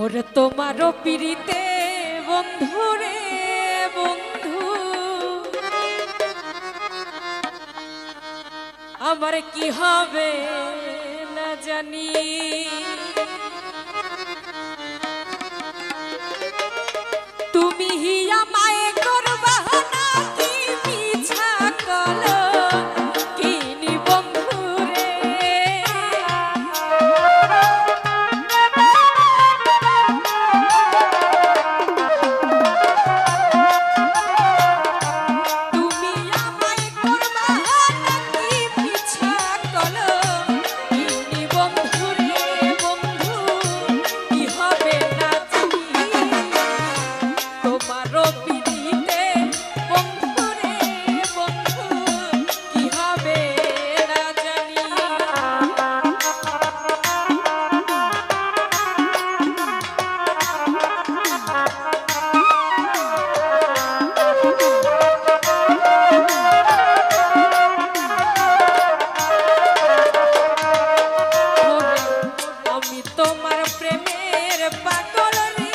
ওরে তোমারও পিড়িতে বন্ধু রে বন্ধু, আমার কি হবে না জানি। তুমি হিয়া মায়ে করবা নাকি পিছা কলো কিনি বন্ধু রে। তুমি আমায় করবা নাকি পিছা কলো কিনি বন্ধু রে বন্ধু, কি হবে না জানি। তোমারও পিড়িতে বন্ধু রে বন্ধু, কি হবে না জানি। আমি তোমার প্রেমের পাগল রে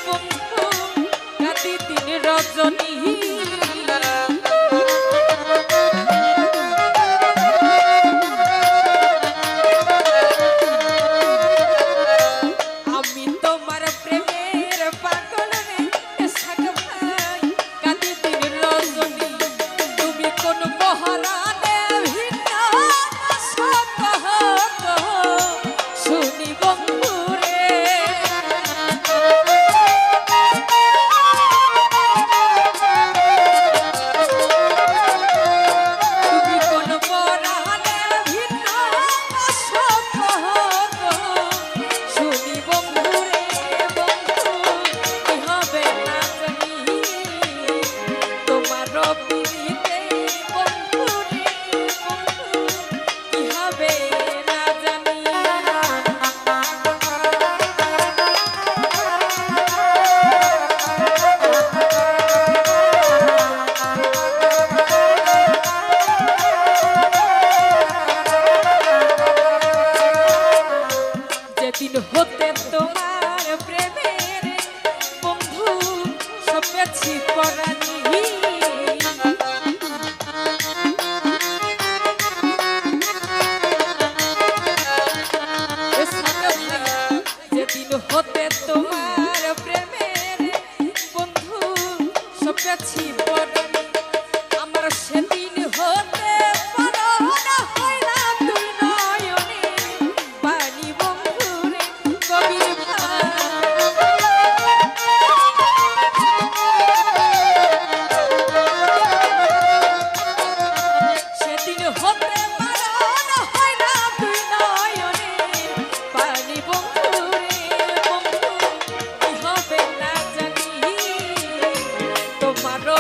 বন্ধু, রাতি দিন রজনী। আমি তোমার প্রেমের পাগল রে সাক ভাই, রাতি দিন রজনী। তুমি কোন মহারানে ভিন্ন কহ শুনি বন্ধু রে। তুমি কোন মহারানে ভিন্ন কহ শুনি বন্ধু রে বন্ধু, কি হবে না জানি। তোমারও পিড়িতে বন্ধু রে বন্ধু, কি হবে না জানি। যেদিন হতে তোমার প্রেমের বন্ধু সপেছি পরানি। যেদিন হতে তোমার প্রেমের বন্ধু সপেছি পরানি, আমার সেদিন হতে পারনা হইলা তুই নয়নে পানি বন্ধু রে কবির ভাই। সেদিন হতে পারনা হইলা তুই নয়নে পানি বন্ধু রে বন্ধু, কি হবে না জানি। তোমারও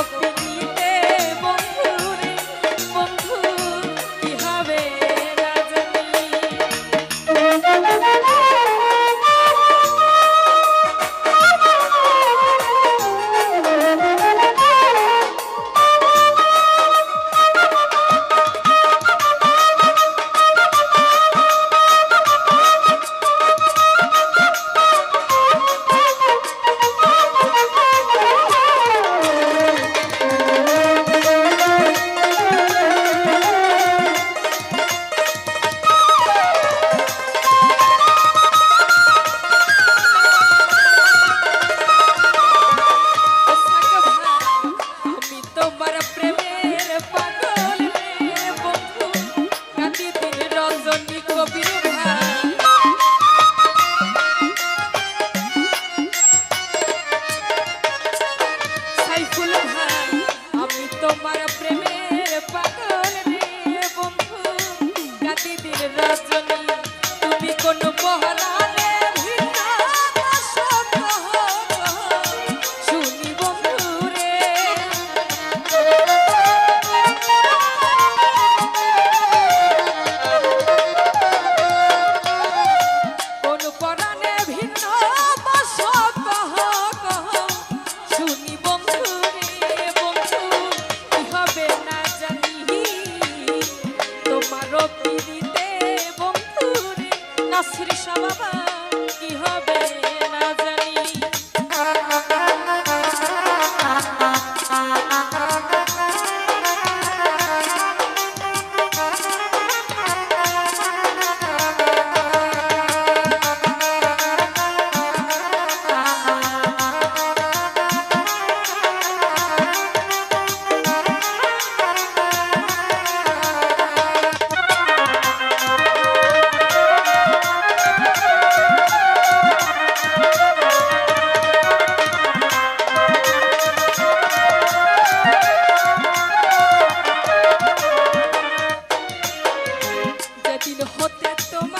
হতে তোমার